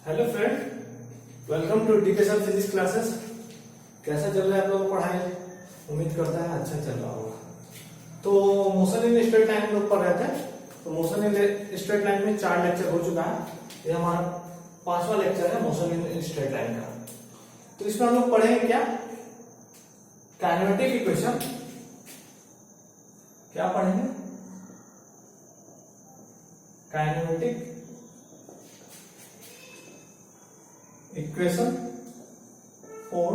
Hello friend, welcome to DK sir physics classes. कैसा चल रहा है आप लोगों को पढ़ाई? उम्मीद करता है अच्छा चल रहा होगा। तो मोशन इन स्ट्रेट लाइन हम लोग पढ़ रहे थे। तो मोशन इन स्ट्रेट लाइन में 4 लेक्चर हो चुका है। ये हमारा 5वां लेक्चर है मोशन इन स्ट्रेट लाइन का। तो इसमें हम लोग पढ़ेंगे क्या? Kinematic equation. क्या पढ़ेंगे? Kinematic equation for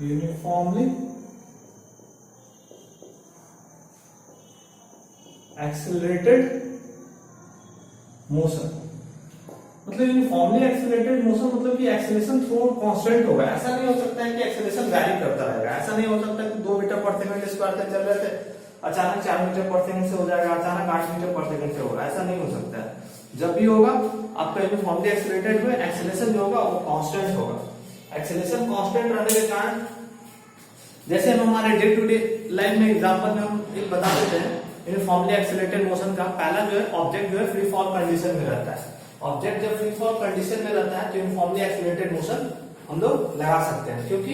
uniformly accelerated motion। मतलब यूनिफॉर्मली एक्सेलरेटेड मोशन मतलब कि एक्सेलरेशन थ्रू कांस्टेंट होगा। ऐसा नहीं हो सकता है कि एक्सेलरेशन वैरी करता रहेगा। ऐसा नहीं हो सकता कि 2 मीटर पर सेकंड स्क्वायर से चल रहे थे अचानक 4 मीटर पर सेकंड से हो जाएगा, अचानक 8 मीटर पर सेकंड से होगा। ऐसा नहीं हो सकता है। जब भी होगा आपका यूनिफॉर्मली एक्सेलरेटेड हुए एक्सेलरेशन जो होगा वो कांस्टेंट होगा। एक्सेलरेशन कांस्टेंट रहने के कारण जैसे हम हमारे डे टू डे लाइफ में एग्जांपल में हम एक बता देते हैं यूनिफॉर्मली एक्सेलरेटेड मोशन का। पहला जो है ऑब्जेक्ट जो है फ्री फॉल कंडीशन में रहता है। ऑब्जेक्ट जब फ्री फॉल कंडीशन में रहता है तो यूनिफॉर्मली एक्सेलरेटेड मोशन हम लोग लगा सकते हैं क्योंकि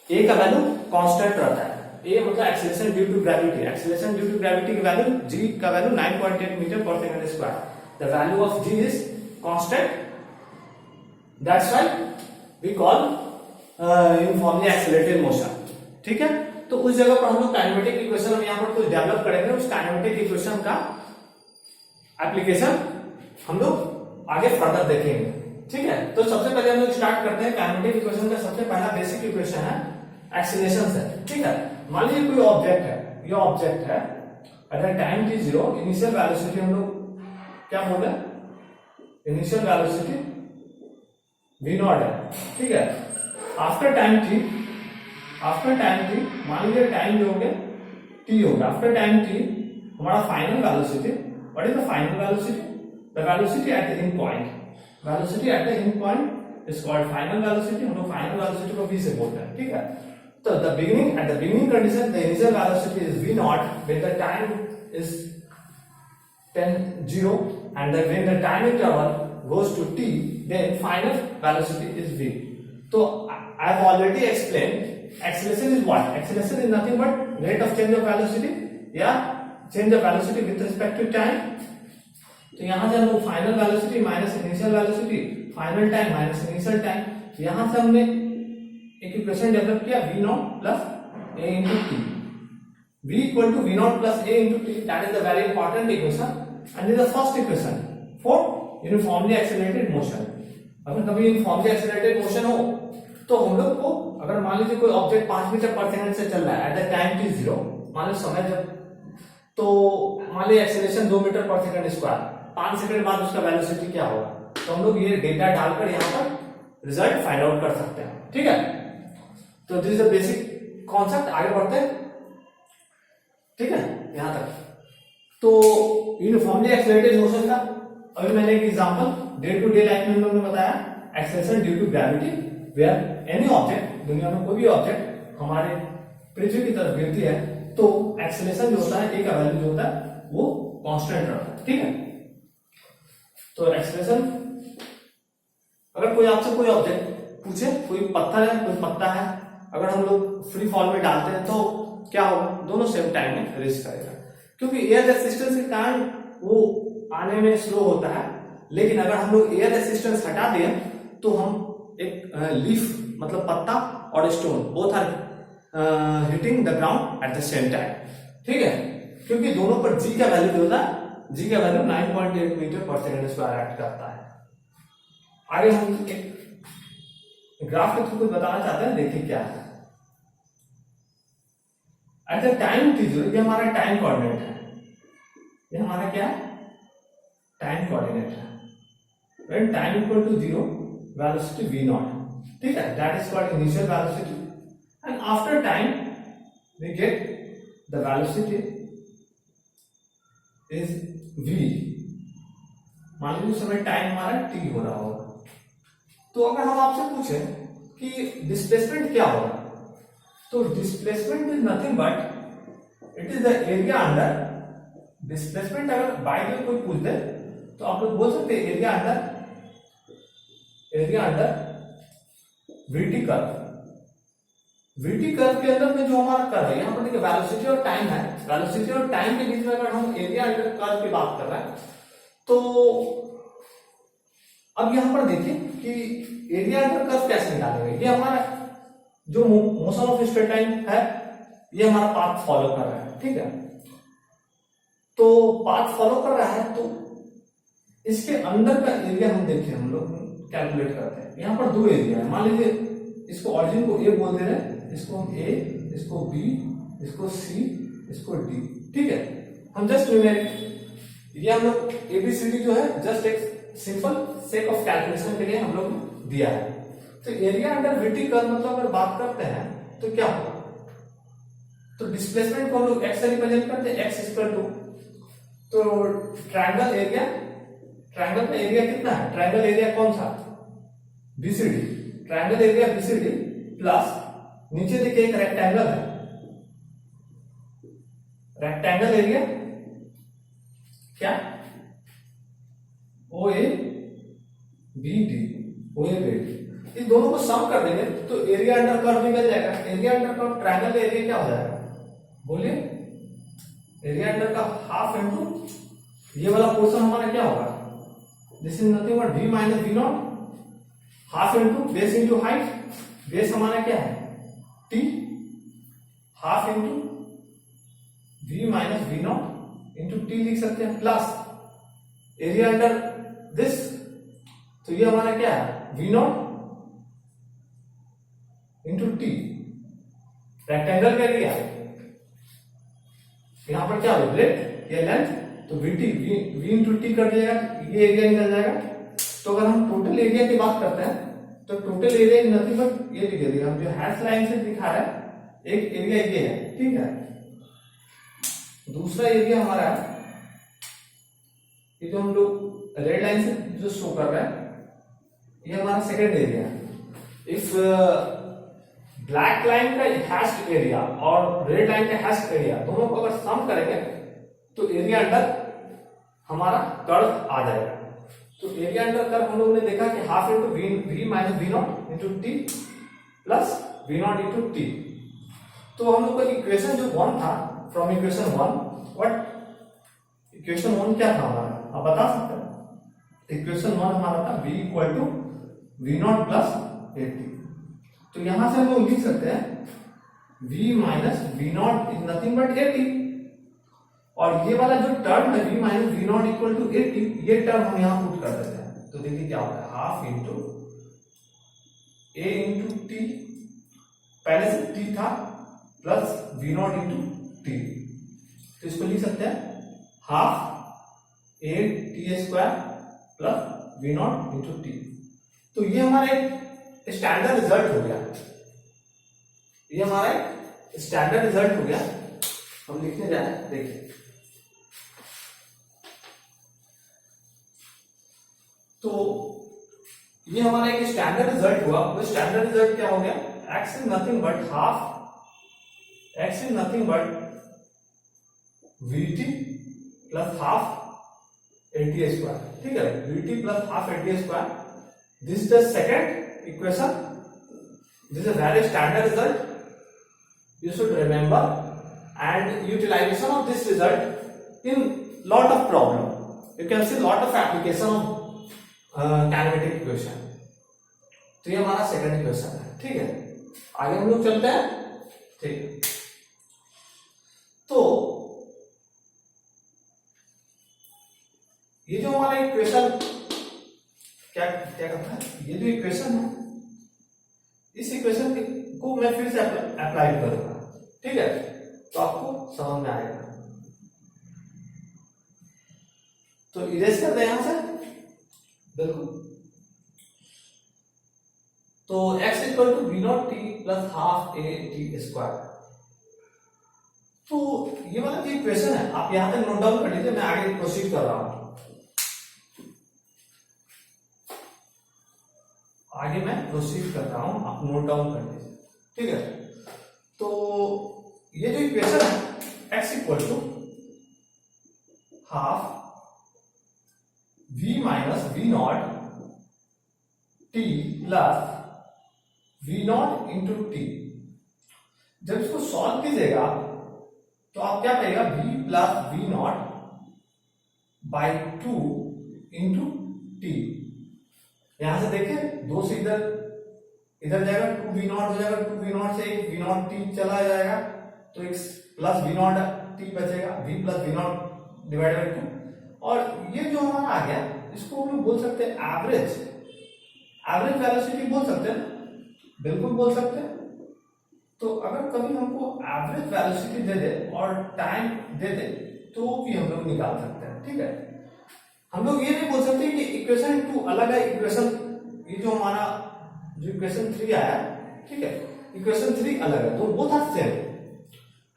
ए का वैल्यू कांस्टेंट रहता है। ए मतलब acceleration due to gravity. Acceleration due to gravity की वैल्यू जी का वैल्यू 9.8 मीटर पर second square. The value of g is constant, that's why we call uniformly accelerated motion. ठीक है, तो उस जगह पर हम लोग काइनेमेटिक इक्वेशन हम यहां पर कुछ डेवलप करेंगे। उस काइनेमेटिक इक्वेशन का एप्लीकेशन हम लोग आगे फर्दर देखेंगे। ठीक है, तो सबसे पहले हम लोग स्टार्ट करते हैं। काइनेमेटिक इक्वेशन का सबसे पहला बेसिक इक्वेशन है एक्सीलरेशन से। ठीक है, मान लीजिए कोई ऑब्जेक्ट है, ये ऑब्जेक्ट है अगर टाइम t 0 इनिशियल वेलोसिटी हम लोग क्या बोल रहे हैं, इनिशियल वेलोसिटी v0 है। ठीक है, आफ्टर टाइम t मान लीजिए टाइम जो हो गया t होगा। आफ्टर टाइम t हमारा final velocity, what is the final velocity? The velocity at the end point. Velocity at the end point is called final velocity. हम लोग फाइनल वेलोसिटी को v से बोलते हैं। ठीक है, so at the beginning condition the initial velocity is v naught when the time is 0 and then when the time interval goes to t then final velocity is v. So I have already explained acceleration is what? Acceleration is nothing but rate of change of velocity या change of velocity with respect to time। तो यहां से हम final velocity minus initial velocity, final time minus initial time, यहां से हमने एक equation develop किया v naught plus a into t। v equal to v naught plus a into t, that is the very important equation and is the first equation for uniformly accelerated motion। अगर कभी uniformly accelerated motion हो तो हम लोग को अगर मान लीजिए कोई ऑब्जेक्ट 5 मीटर पर सेकंड से चल रहा है एट द टाइम t 0, मान लो समय जब, तो मान लीजिए एक्सेलरेशन 2 मीटर पर सेकंड स्क्वायर, 5 सेकंड बाद उसका वेलोसिटी क्या होगा, तो हम लोग ये डेटा डालकर यहाँ पर रिजल्ट फाइंड आउट कर सकते हैं। ठीक है, तो this is the basic concept. आगे बढ़ते हैं। ठीक है, यहां तक तो यूनिफॉर्मली एक्सेलरेटेड मोशन का अभी मैंने एक example day to day life में हम लोगों ने बताया acceleration due to gravity where any object, दुनिया में कोई भी ऑब्जेक्ट हमारे पृथ्वी की तरफ गिरती है तो एक्सेलरेशन जो होता है ए का वैल्यू जो होता है वो कांस्टेंट रहता है। ठीक है, तो एक्सेलरेशन अगर कोई आपसे कोई ऑब्जेक्ट पूछे, कोई पत्थर है कोई पत्ता है, अगर हम लोग फ्री फॉल में डालते हैं तो क्या होगा, दोनों सेम टाइम में रेस करेगा क्योंकि एयर रेसिस्टेंस के कारण वो आने में स्लो होता है। लेकिन अगर हम लोग एयर रेसिस्टेंस हटा दें तो हम एक लीफ मतलब पत्ता और stone both are hitting the ground at the same time. ठीक है, क्योंकि दोनों पर जी का वैल्यू होता है, जी का वैल्यू 9.8 मीटर पर सेकंड स्क्वायर एक्ट करता है। आगे हम एक ग्राफ के थ्रू कुछ बताना चाहते हैं, देखिए क्या है। एट द टाइम t 0, ये हमारा टाइम कोऑर्डिनेट है, ये हमारा क्या है, टाइम कोऑर्डिनेट है। When time equal to 0 velocity v naught, ठीक है, that is called initial velocity and after time we get the velocity is v। मान लीजिए उस समय टाइम हमारा t हो रहा होगा, तो अगर हम आपसे पूछें कि डिस्प्लेसमेंट क्या होगा, तो displacement is nothing but it is the area under displacement. अगर बाय द कोई पूछ दे तो आप लोग बोल सकते हैं area under VT curve. VT curve के अंदर में जो हमारा कर्व है, यहाँ पर देखिए वेलोसिटी और टाइम है, वेलोसिटी और टाइम के बीच में अगर हम एरिया अंडर कर्व की बात कर रहे हैं, तो अब यहाँ पर देखिए कि एरिया अंडर कर्व कैसे निकालेंगे। ये हमारा जो मोशन ऑफ स्ट्रेट लाइन है, ये हमारा पाथ फॉलो कर रहा है, ठीक है। तो पाथ फॉलो कर रहा है, तो इसके अंदर का एरिया हम देखिए, हम लोग कैलकुलेट करते हैं। यहाँ पर दो एरिया है, मान लीजिए इसको ऑरिजिन को ए बोल दे रहे हैं, इसको हम ए, इसको बी, इसको सी, इसको डी, ठीक है। हम जस्ट न्यूमेरिक, ये हम लोग एबीसीडी जो है जस्ट एक सिंपल सेक ऑफ कैलकुलेशन के लिए हम लोग दिया है। तो एरिया अंडर वीटी कर्व मतलब अगर बात करते हैं तो क्या होगा, तो डिस्प्लेसमेंट को हम लोग एक्स से रिप्रेजेंट करते हैं, एक्स इक्वल टू, तो ट्रायंगल एरिया, ट्रायंगल का एरिया कितना है, ट्रायंगल एरिया कौन सा, BCD, triangle area BCD plus नीचे देखिए एक रेक्टेंगल है, रेक्टेंगल एरिया क्या, O A B D, O A B D, इन दोनों को सम कर देंगे तो एरिया अंडर कर्व निकल जाएगा। Area under curve triangle area क्या हो जाएगा, बोलिए, एरिया अंडर का हाफ इनटू ये वाला पोर्शन हमारा क्या होगा, this is nothing but v minus v naught, half into base into height, base हमारा क्या है t, half into v minus v naught into t लिख सकते हैं, प्लस एरिया अंडर दिस, तो ये हमारा क्या है v naught into t, rectangle का एरिया, यहां पर क्या हो ब्रेथ, ये लेंथ, तो वीटी वी इंटू टी कर दिएगा, ये एरिया निकल जाएगा। तो अगर हम टोटल एरिया की बात करते हैं तो टोटल एरिया नथिंग बट ये लिख दिया, हम जो हैश लाइन से दिखा रहा है एक एरिया ये है, ठीक है। दूसरा एरिया हमारा ये जो हम लोग रेड लाइन से जो शो कर रहा है, ये हमारा सेकेंड एरिया है। इफ ब्लैक लाइन का हैश्ड एरिया और रेड लाइन का हैश्ड एरिया दोनों को अगर सम करेंगे तो एरिया अंडर हमारा कर्व आ जाएगा। तो एरिया अंडर कर्व हम लोगों ने देखा कि half into v minus v naught into t plus v naught into t. तो हम लोग का इक्वेशन जो वन था, from equation one, what equation one क्या था हमारा, आप बता सकते हैं। इक्वेशन वन हमारा था v equal to v naught plus a t. तो यहां से हम लोग लिख सकते हैं v minus v naught is nothing but a t, और ये वाला जो टर्म है v minus v naught equal to a t, ये टर्म हम यहां पुट कर देते हैं। तो देखिए क्या होता है, half into a into t, पहले से टी था, plus v naught into t, तो इसको लिख सकते हैं half a t square plus v naught into t. तो ये हमारा एक स्टैंडर्ड रिजल्ट हो गया, ये हमारा एक स्टैंडर्ड रिजल्ट हो गया। हम लिखने जा रहे हैं, देखिए तो ये हमारा एक स्टैंडर्ड रिजल्ट हुआ। वो स्टैंडर्ड रिजल्ट क्या हो गया, x is nothing but half, x is nothing but vt plus half at square, ठीक है, vt plus half at square. This is the second equation. This is a very standard result. You should remember, and utilization of this result in lot of problem. You can see lot of application of kinematic equation. तो ये हमारा second equation है, ठीक है। आगे हम लोग चलते हैं, ठीक। तो ये जो हमारा इक्वेशन क्या क्या करता है, ये जो इक्वेशन है, इस इक्वेशन को मैं फिर से अप्लाई करूंगा, ठीक है, तो आपको समझ में आएगा। तो इरेज कर दें यहां से, बिल्कुल। तो x equal to v naught t plus half a t square. तो ये वाला जो इक्वेशन है आप यहां तक नोट डाउन कर लीजिए, मैं आगे प्रोसीड कर रहा हूं। आगे मैं प्रोसीड कर रहा हूं, आप नोट डाउन कर लीजिए, ठीक है। तो ये जो इक्वेशन है x equal to half v minus v naught t plus v naught into t. जब इसको सॉल्व कीजिएगा तो आप क्या पाएगा, v plus v not by 2 into t. यहां से देखिए, दो से इधर इधर जाएगा, 2v नॉट हो जाएगा, 2v नॉट से एक v नॉट टी चला जाएगा, तो एक प्लस वी नॉट टी बचेगा, v plus v naught divide by 2। और ये जो हमारा आ गया, इसको हम लोग बोल सकते हैं एवरेज वेलोसिटी बोल सकते हैं, बिल्कुल बोल सकते हैं। तो अगर कभी हमको एवरेज वेलोसिटी दे दे और टाइम दे दे तो भी हम लोग निकाल सकते हैं, ठीक है। हम लोग ये नहीं बोल सकते कि इक्वेशन 2 अलग है, इक्वेशन ये जो हमारा जो इक्वेशन 3 आया, ठीक है, इक्वेशन 3 अलग है, तो both are same.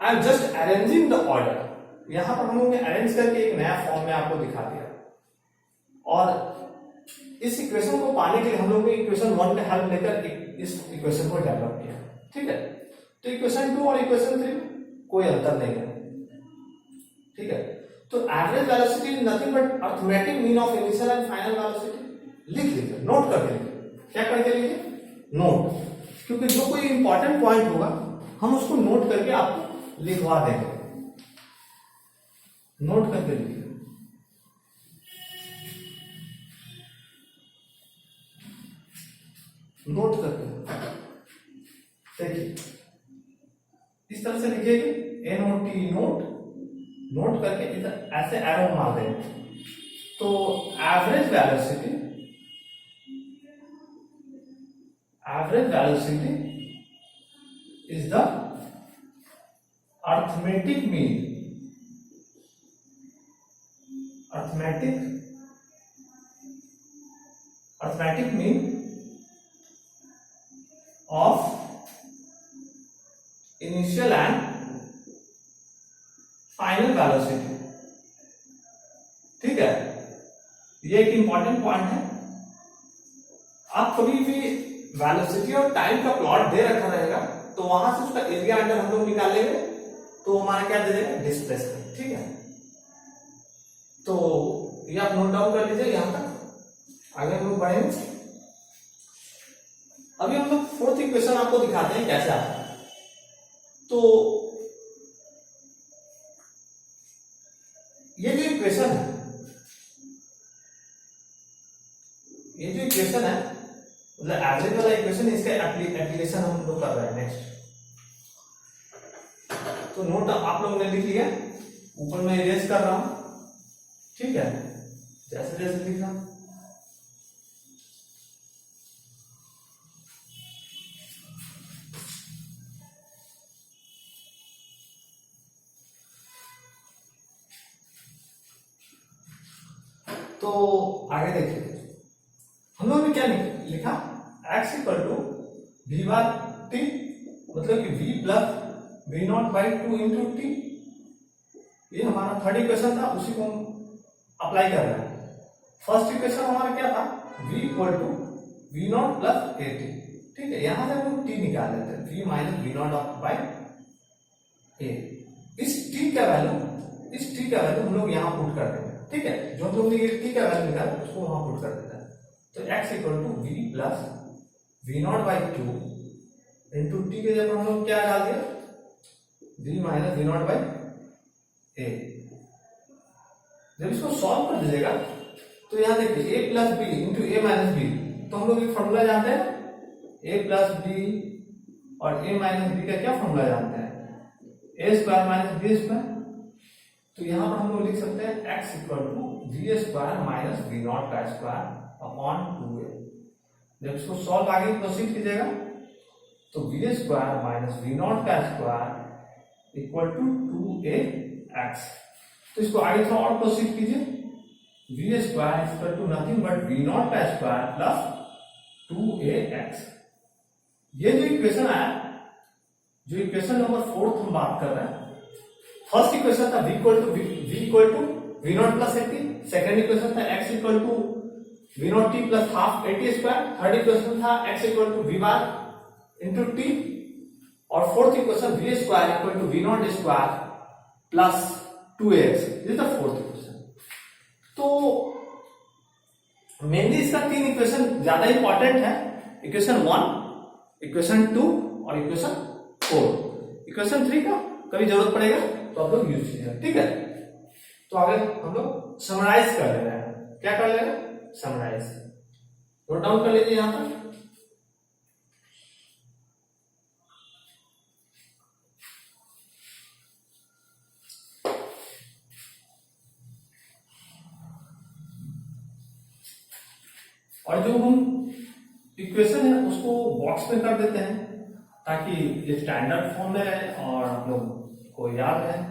I am just arranging the order. यहां पर हम लोग ने अरेंज करके एक नया फॉर्म में आपको दिखा दिया, और इस इक्वेशन को पाने के लिए हम लोग ने इक्वेशन 1 का हेल्प लेकर इस इक्वेशन को डेवलप किया, ठीक है। तो इक्वेशन 2 और इक्वेशन 3 कोई अंतर नहीं है, ठीक है। तो average velocity is nothing but arithmetic mean of initial and final velocity. लिख लीजिए, नोट करके लिखिए। क्या करके लिखिए, नोट, क्योंकि जो कोई इंपॉर्टेंट पॉइंट होगा हम उसको नोट करके आपको लिखवा देंगे। नोट करके लिखिए, नोट करके देखिए, इस तरह से लिखिएगा, NOT नोट, नोट करके इधर ऐसे एरो मार देंगे। तो average velocity is the arithmetic mean of initial and final velocity, ठीक है। ये एक इंपॉर्टेंट पॉइंट है। आप कभी भी वेलोसिटी और टाइम का प्लॉट दे रखा रहेगा तो वहां से उसका एरिया अंडर हम लोग निकाल लेंगे, तो हमारा क्या दे देगा, डिस्प्लेसमेंट, ठीक है। तो ये आप नोट डाउन कर लीजिए यहां तक, आगे हम लोग बढ़ेंगे। अभी हम लोग फोर्थ इक्वेशन आपको दिखाते हैं कैसे आता है। तो ये जो इक्वेशन है, मतलब एवरेज वाला इक्वेशन, इसका एप्लीकेशन हम लोग कर रहे हैं नेक्स्ट। तो नोट आप लोगों ने लिख लिया, ऊपर मैं इरेज कर रहा हूं, ठीक है, जैसे जैसे लिख रहा हूं। तो आगे देखिए, हम लोगों ने क्या लिखा, x equal to v bar t, मतलब कि v plus v not by 2 into t. ये हमारा थर्ड इक्वेशन था, उसी को हम अप्लाई कर रहे हैं। फर्स्ट इक्वेशन हमारा क्या था, v equal to v naught plus a t, ठीक है। यहां से हम टी निकाल लेते हैं, v minus v not by a. इस टी का वैल्यू हम लोग यहाँ पुट कर देंगे, ठीक है। जो हम लोग ने टी का वैल्यू निकाला उसको वहां पुट कर देता है। तो x equal to v plus v not by 2 into t के जगह हम लोग क्या डाल दिया, v minus v not by a. जब इसको सॉल्व कर दीजिएगा तो यहां देखिए a plus b into a minus b. तो हम लोग एक फॉर्मूला जानते हैं, a प्लस बी और a माइनस बी का क्या फॉर्मूला जानते हैं, a square minus b square. तो यहां पर हम लोग लिख सकते हैं x equal to v square minus v naught का स्क्वायर अपॉन 2a। जब इसको सॉल्व आगे प्रोसीड कीजिएगा तो v square minus v naught का स्क्वायर इक्वल टू 2ax। तो इसको आगे थोड़ा और प्रोसीड कीजिए, v square equal to nothing but v naught का स्क्वायर प्लस 2ax। ये जो इक्वेशन आया, जो इक्वेशन नंबर 4 हम बात कर रहे हैं, फर्स्ट इक्वेशन था v equal to v naught plus at, second equation था x equal to v naught t plus half at square, third equation था x equal to v bar into t, और fourth equation v square equal to v naught square plus 2ax। This is the fourth equation. तो mainly इसका 3 equation ज्यादा important है, equation 1, equation 2 और equation 4। Equation 3 का कभी जरूरत पड़ेगा तो आप लोग यूज कीजिए, ठीक है। तो आगे हम लोग समराइज कर ले रहे हैं, क्या कर ले रहे हैं, समराइज। नोट डाउन कर लीजिए यहां पर। और जो हम इक्वेशन है उसको बॉक्स में कर देते हैं ताकि ये स्टैंडर्ड फॉर्म में रहे और आप लोग को याद रहे।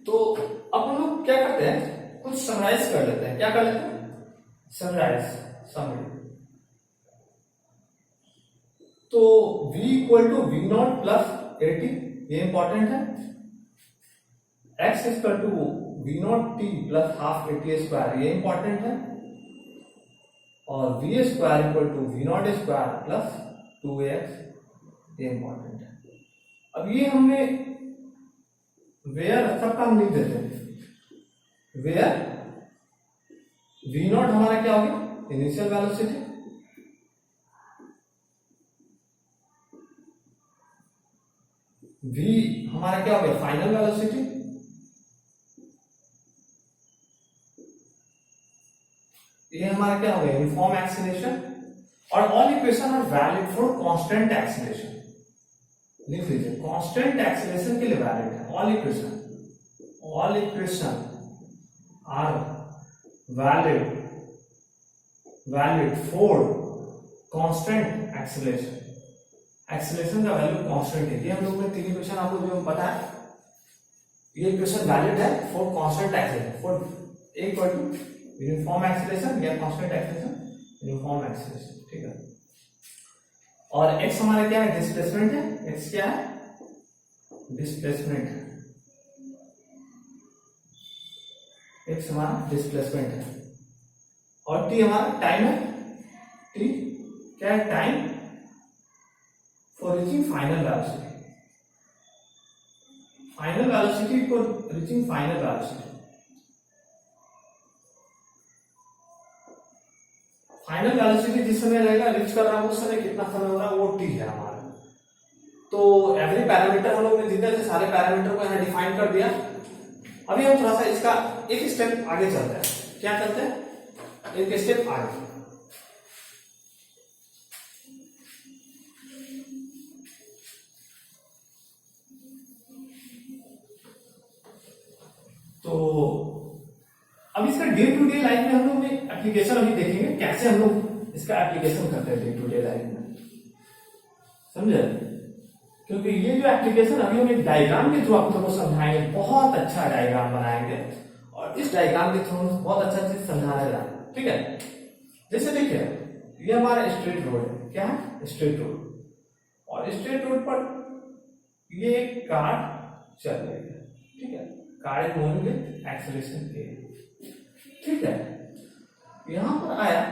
तो अब हम लोग क्या करते हैं, कुछ समराइज कर लेते हैं। क्या कर लेते हैं, समराइज, समरी। तो v equal to v naught plus 80, ये इंपॉर्टेंट है। x equal to v naught t plus half 80 square, ये इंपॉर्टेंट है। और v square equal to v naught square plus 2x, ये इंपॉर्टेंट है। अब ये हमने वेयर सब काम लिख देते हैं। वेयर वी नॉट हमारा क्या हो गया, इनिशियल वेलोसिटी, v हमारा क्या हो गया, फाइनल वेलोसिटी, ये हमारा क्या हो गया, यूनिफॉर्म एक्सीलरेशन। और all equation are valid for constant acceleration. लिख लीजिए, कांस्टेंट एक्सीलरेशन के लिए वैलिड है all equation are valid for constant acceleration. Acceleration का वैल्यू कांस्टेंट है। ये हम लोग ने 3 इक्वेशन आपको जो पता है, ये इक्वेशन वैलिड है for constant acceleration, for a equal to uniform acceleration या कांस्टेंट एक्सीलरेशन, यूनिफॉर्म एक्सीलरेशन, ठीक है। और x हमारा क्या है, डिस्प्लेसमेंट है। x क्या है, डिस्प्लेसमेंट है। x हमारा डिस्प्लेसमेंट है। और t हमारा टाइम है। t क्या है, time for reaching final velocity. Final velocity for reaching final velocity. Final velocity जिस समय रहेगा, रीच कर रहा है उस समय कितना समय हो रहा है, वो t है हमारा। तो एवरी पैरामीटर हम लोग ने जितने से सारे पैरामीटर को यहाँ डिफाइन कर दिया। अभी हम थोड़ा सा इसका एक स्टेप आगे चलते हैं। क्या चलते हैं, एक स्टेप आगे। तो अब इसका डे टू डे लाइफ में हम लोग एप्लीकेशन अभी देखेंगे, कैसे हम लोग इसका एप्लीकेशन करते हैं डे टू डे लाइफ में, समझे। क्योंकि ये जो एप्लीकेशन अभी हम एक डायग्राम के थ्रू आप लोगों को समझाएंगे, बहुत अच्छा डायग्राम बनाएंगे और इस डायग्राम के थ्रू बहुत अच्छा चीज समझाया जाए, ठीक है। जैसे देखिए, ये हमारा स्ट्रेट रोड है। क्या है, स्ट्रेट रोड। और स्ट्रेट रोड पर ये एक कार चल रही है, ठीक है। Car is moving with acceleration a, ठीक है। यहां पर आया,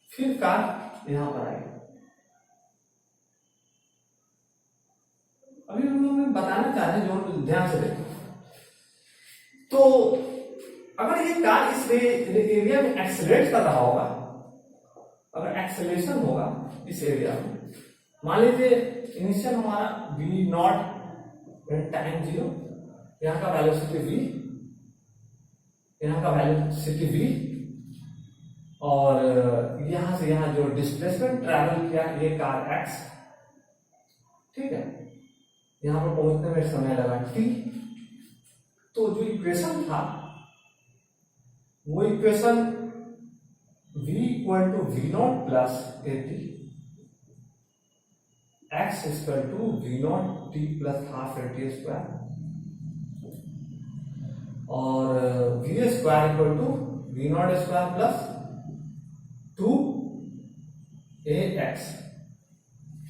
फिर कार यहां पर आई। अभी हम लोग बताना चाह रहे हैं, जो ध्यान से देखो। तो अगर ये कार इस एरिया में एक्सेलरेट कर रहा होगा, अगर एक्सेलरेशन होगा इस एरिया में, मान लीजिए इनिशियल हमारा v नॉट टाइम 0, यहाँ का वेलोसिटी v, यहाँ का वेलोसिटी v, और यहां से यहां जो डिस्प्लेसमेंट ट्रैवल किया ये कार x, ठीक है। यहां पर पहुंचने में समय लगा t। तो जो इक्वेशन था वो equation v equal to v naught plus 80, x equal to v naught t plus half 80 square, और v square equal to v naught square plus 2ax।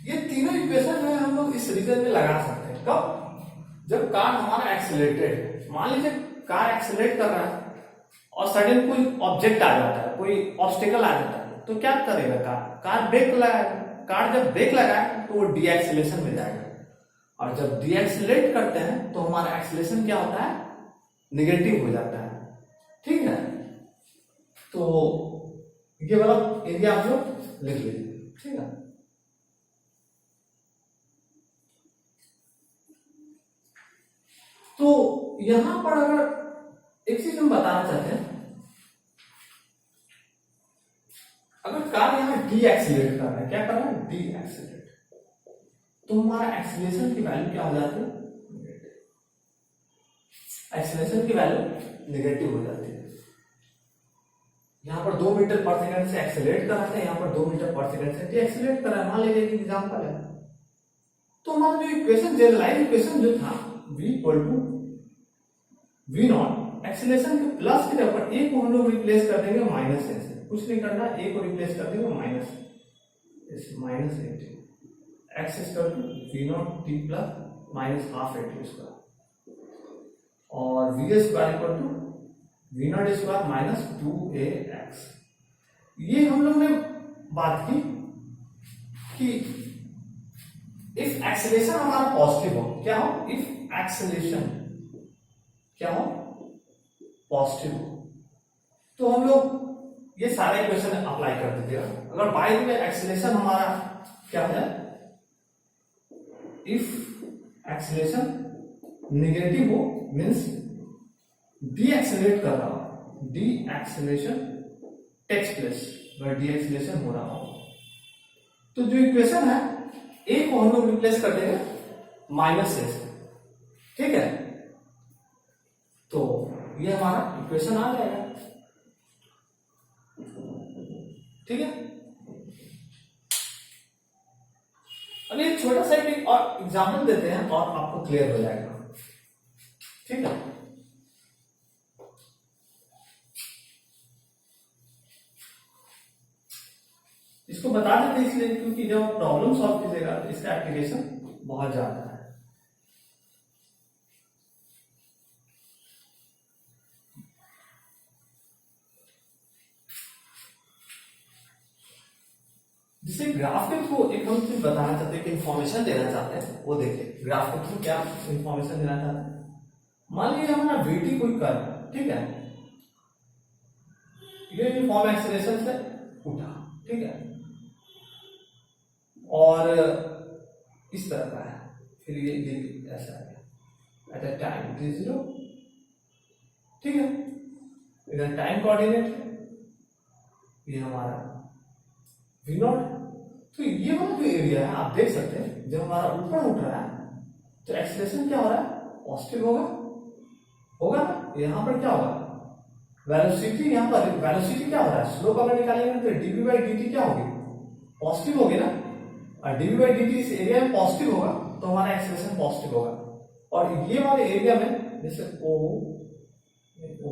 ये तीनों इक्वेशन जो है हम लोग इस रीजन में लगा सकते हैं। कब, जब कार हमारा एक्सेलरेटेड है। मान लीजिए कार एक्सेलरेट कर रहा है और सडन कोई ऑब्जेक्ट आ जाता है, कोई ऑब्स्टेकल आ जाता है, तो क्या करेगा कार ब्रेक लगाएगा, कार जब ब्रेक लगाए तो वो डी एक्सेलरेशन में जाएगा, और जब डी एक्सेलरेट करते हैं तो हमारा एक्सेलरेशन क्या होता है, निगेटिव हो जाता है। ठीक है, तो ये वाला एरिया आप लोग लिख लीजिए। ठीक है, तो यहां पर अगर एक चीज हम बताना चाहते हैं, अगर कार यहां डी एक्सीलरेट कर रहा है, क्या कर रहा है, डी एक्सीलरेट, तो हमारा एक्सीलरेशन की वैल्यू क्या हो जाती है, एक्सीलरेशन की वैल्यू नेगेटिव हो जाती है। यहां पर 2 मीटर पर सेकंड से एक्सीलरेट कर रहे हैं, यहां पर 2 मीटर पर सेकंड से डी एक्सीलरेट कर रहा है। मान लीजिए कि एग्जांपल है, तो हमारा जो इक्वेशन, जनरलाइज इक्वेशन जो था v equal to v naught, acceleration के प्लस के ऊपर a को हम लोग रिप्लेस कर देंगे माइनस से, कुछ नहीं करना, a को रिप्लेस कर देंगे minus minus x equal to v naught t plus minus half a square, और v square equal to v naught square minus 2ax। ये हम लोग ने बात की कि इफ एक्सेलरेशन हमारा पॉजिटिव हो, क्या हो, इफ एक्सेलरेशन क्या हो, पॉजिटिव हो, तो हम लोग ये सारे इक्वेशन अप्लाई कर दीजिएगा। अगर बाय द वे एक्सेलरेशन हमारा क्या हो जाए, इफ एक्सेलरेशन नेगेटिव हो, मींस डी एक्सेलरेट कर रहा हो, डी एक्सेलरेशन टेक्स प्लेस, अगर डी एक्सेलरेशन हो रहा हो, तो जो इक्वेशन है ए को हम लोग रिप्लेस कर देंगे माइनस से। ठीक है, तो ये हमारा इक्वेशन आ जाएगा। ठीक है, अब एक छोटा सा एक और एग्जाम्पल देते हैं और आपको क्लियर हो जाएगा। ठीक है, इसको बता देते इसलिए क्योंकि जब प्रॉब्लम सॉल्व कीजिएगा तो इसका एप्लीकेशन बहुत ज्यादा है। जिसे ग्राफ के थ्रू एक हम चीज बताना चाहते हैं कि इंफॉर्मेशन देना चाहते हैं, वो देखिए ग्राफ के थ्रू क्या इंफॉर्मेशन देना चाहते हैं। मान लीजिए हमारा वीटी कोई कर्व, ठीक है, ये यूनिफॉर्म एक्सेलरेशन से उठा, ठीक है, और इस तरह का है, फिर ये ऐसा है एट अ टाइम t0। ठीक है, इधर टाइम कोऑर्डिनेट है, ये हमारा v नॉट। तो ये वाला जो एरिया है आप देख सकते हैं, जब हमारा ऊपर उठ रहा है तो एक्सेलरेशन क्या हो रहा है, पॉजिटिव होगा ना। यहाँ पर क्या होगा, वेलोसिटी, यहाँ पर वेलोसिटी क्या हो रहा है, स्लोप अगर निकालेंगे तो dv बाई dt क्या होगी, पॉजिटिव होगी ना, और dv बाई dt इस एरिया में पॉजिटिव होगा तो हमारा एक्सेलरेशन पॉजिटिव होगा। और ये वाले एरिया में जैसे o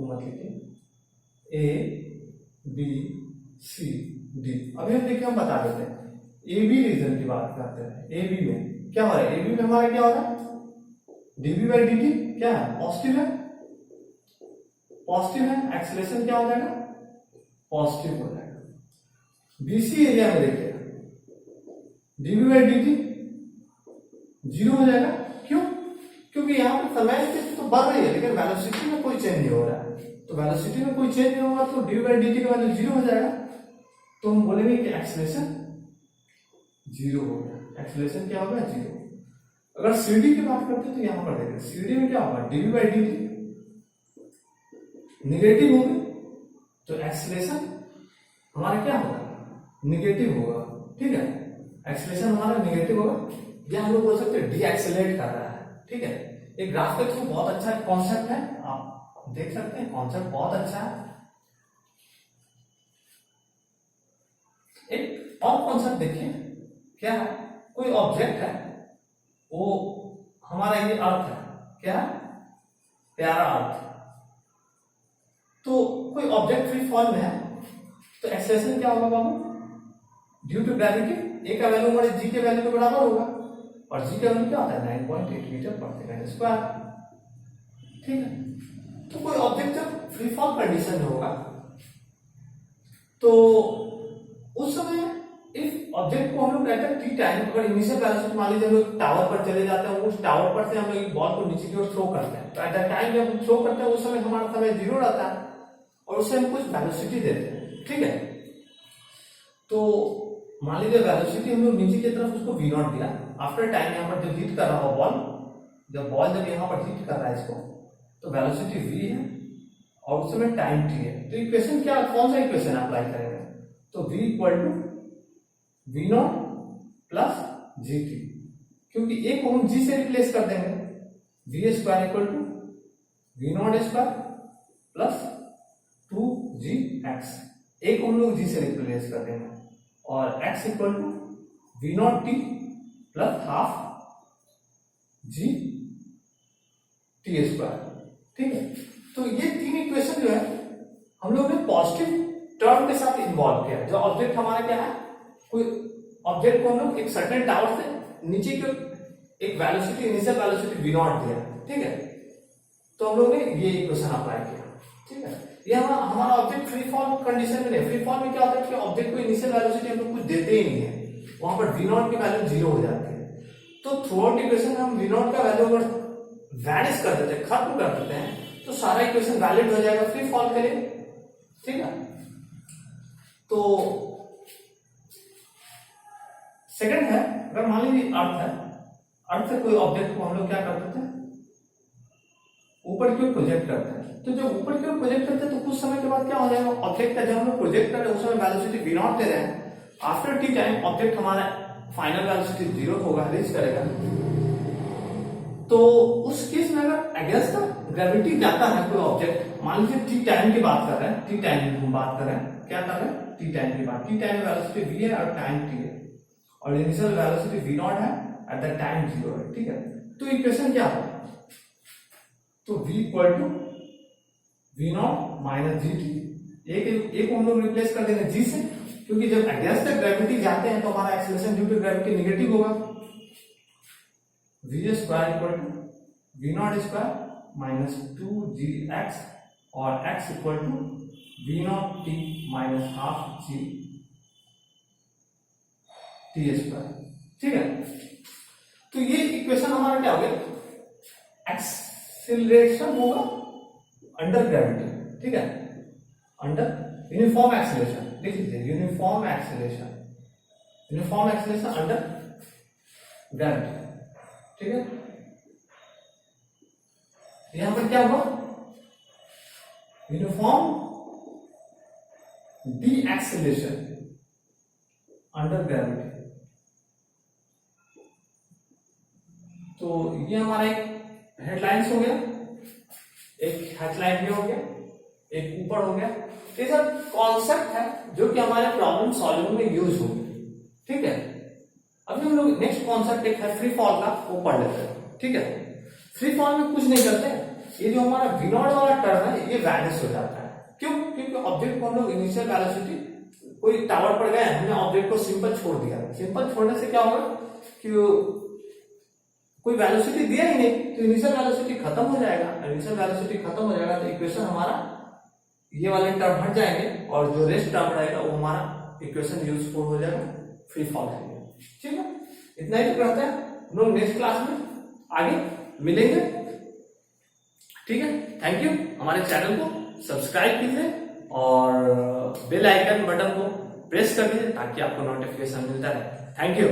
मत लिखिए, a b c d, अभी हम देखिए हम बता देते हैं ए बी रीजन की बात करते हैं। ए बी में क्या हो रहा है, ए बी में हमारा क्या हो रहा है, dv बाई dt क्या है, पॉजिटिव है, पॉजिटिव है, एक्सेलरेशन क्या हो जाएगा, पॉजिटिव हो जाएगा। बीसी एरिया में देखिए dv बाई dt जीरो हो जाएगा, क्यों, क्योंकि यहाँ पर समय तो बढ़ रही है लेकिन वेलोसिटी में कोई चेंज नहीं हो रहा है, तो वेलोसिटी में कोई चेंज नहीं होगा तो dv बाई dt का वैल्यू जीरो हो जाएगा। तो हम बोलेंगे कि एक्सेलरेशन जीरो हो गया, एक्सेलरेशन क्या होगा, जीरो। अगर CD की बात करते हैं तो यहां पर देखिए CD में क्या होगा, dv बाई dt निगेटिव होगी तो एक्सेलरेशन हमारा क्या होगा, निगेटिव होगा। ठीक है, एक्सेलरेशन हमारा निगेटिव होगा, या हम लोग बोल सकते हैं डी एक्सेलरेट कर रहा है। ठीक है, एक ग्राफ के थ्रू बहुत अच्छा कॉन्सेप्ट है, आप देख सकते हैं, कॉन्सेप्ट बहुत अच्छा है। एक और कॉन्सेप्ट देखिए, क्या है, कोई ऑब्जेक्ट है, वो हमारा ये अर्थ है, क्या है, प्यारा अर्थ। तो कोई ऑब्जेक्ट फ्री फॉल में है तो एक्सेलरेशन क्या होगा बाबू, ड्यू टू ग्रेविटी ए का वैल्यू हमारे जी के वैल्यू के बराबर होगा, और जी का वैल्यू क्या होता है, 9.8 मीटर पर सेकंड स्क्वायर। ठीक है, तो कोई ऑब्जेक्ट जब फ्री फॉल कंडीशन में होगा तो उस समय इफ ऑब्जेक्ट को हम लोग कहते हैं टी टाइम, अगर इनिशियल वेलोसिटी मान लीजिए हम लोग टावर पर चले जाते हैं, उस टावर पर से हम लोग बॉल को नीचे की ओर थ्रो करते हैं, तो एट द टाइम जब हम थ्रो करते हैं उस समय हमारा समय 0 रहता है और उससे हम कुछ वेलोसिटी देते हैं, ठीक है। तो मान लीजिए वेलोसिटी हम लोग नीचे की तरफ उसको v0 दिया, आफ्टर टाइम यहाँ पर जब हिट कर रहा हो बॉल, जब यहाँ पर हिट कर रहा है इसको, तो वेलोसिटी v है और उस समय टाइम t है। तो इक्वेशन क्या, कौन सा इक्वेशन अप्लाई करेंगे, तो v equal to v0 plus gt, क्योंकि a को हम g से रिप्लेस कर देंगे, v square equal to v0 square plus 2gx, a को हम लोग g से रिप्लेस कर देंगे और x equal to v0t plus half g t square, ठीक है। तो ये तीन इक्वेशन जो है हम लोग ने पॉजिटिव टर्म के साथ इन्वॉल्व किया है। जो ऑब्जेक्ट हमारा क्या है, कोई ऑब्जेक्ट को हम लोग एक सर्टेन टावर से नीचे की एक वेलोसिटी, इनिशियल वेलोसिटी v0 दिया, ठीक है। तो हम लोग ने ये इक्वेशन अप्लाई किया, ठीक है। ये हमारा ऑब्जेक्ट फ्री फॉल कंडीशन में नहीं, फ्री फॉल में क्या होता है कि ऑब्जेक्ट को इनिशियल वेलोसिटी हम लोग कुछ देते ही नहीं है, वहां पर v0 की वैल्यू 0 हो जाती है। तो थ्रू आउट इक्वेशन हम v0 का वैल्यू अगर वैनिश कर देते हैं, खत्म कर देते हैं, तो सारा इक्वेशन वैलिड हो जाएगा फ्री फॉल के लिए, ठीक है। तो सेकंड है, अगर मान लीजिए अर्थ है, अर्थ से कोई ऑब्जेक्ट को हम लोग क्या करते थे, ऊपर की ओर प्रोजेक्ट करते हैं। तो जब ऊपर की ओर प्रोजेक्ट करते हैं तो कुछ समय के बाद क्या हो जाएगा, ऑब्जेक्ट का जब हम लोग प्रोजेक्ट कर रहे हैं उस समय वेलोसिटी v0 दे रहे हैं, आफ्टर टी टाइम ऑब्जेक्ट हमारा फाइनल वेलोसिटी 0 होगा, रीच करेगा। तो उस केस में अगर अगेंस्ट द ग्रेविटी जाता है कोई ऑब्जेक्ट, मान लीजिए टी टाइम की बात कर रहे हैं, टी टाइम की बात कर रहे हैं, क्या कर रहे हैं, टी टाइम की बात, टी टाइम में वेलोसिटी v है और टाइम t है और इनिशियल वेलोसिटी v0 है एट द टाइम 0 है, ठीक है। तो इक्वेशन क्या होगा, तो v equal to v0 minus gt, एक को हम लोग रिप्लेस कर देंगे g से, क्योंकि जब अगेंस्ट द ग्रेविटी जाते हैं तो हमारा acceleration due to gravity negative होगा, v square equal to v0 square minus 2gx और x equal to v0t minus half g t square, ठीक है। तो ये इक्वेशन हमारा क्या हो गया, एक्सीलरेशन होगा अंडर ग्रेविटी, ठीक है, अंडर यूनिफॉर्म एक्सीलरेशन, लिख लीजिए uniform acceleration, uniform acceleration under gravity, ठीक है। यहां पर क्या होगा, uniform D acceleration under gravity. तो ये हमारा एक हेडलाइंस हो गया, एक हेडलाइन भी हो गया, एक ऊपर हो गया। ये सब कॉन्सेप्ट है जो कि हमारे प्रॉब्लम सॉल्विंग में यूज होंगे, ठीक है। अभी हम लोग नेक्स्ट कॉन्सेप्ट एक है फ्री फॉल का, वो पढ़ लेते हैं, ठीक है। फ्री फॉल में कुछ नहीं करते, ये जो हमारा v0 वाला टर्म है ये वैनिश हो जाता है, क्यों, क्योंकि ऑब्जेक्ट को हम लोग इनिशियल वेलोसिटी, कोई टावर पर गए, हमने ऑब्जेक्ट को सिंपल छोड़ दिया, सिंपल छोड़ने से क्या होगा कि कोई वेलोसिटी दिया ही नहीं, तो इनिशियल वेलोसिटी खत्म हो जाएगा, इनिशियल वेलोसिटी खत्म हो जाएगा तो इक्वेशन हमारा ये वाले टर्म हट जाएंगे और जो रेस्ट टर्म रहेगा वो हमारा इक्वेशन यूजफुल हो जाएगा फ्री फॉल के लिए, ठीक है। इतना ही तो करते हैं हम लोग, नेक्स्ट क्लास में आगे मिलेंगे, ठीक है। थैंक यू, हमारे चैनल को सब्सक्राइब कीजिए और बेल आइकन बटन को प्रेस कर दीजिए ताकि आपको नोटिफिकेशन मिलता रहे। Thank you.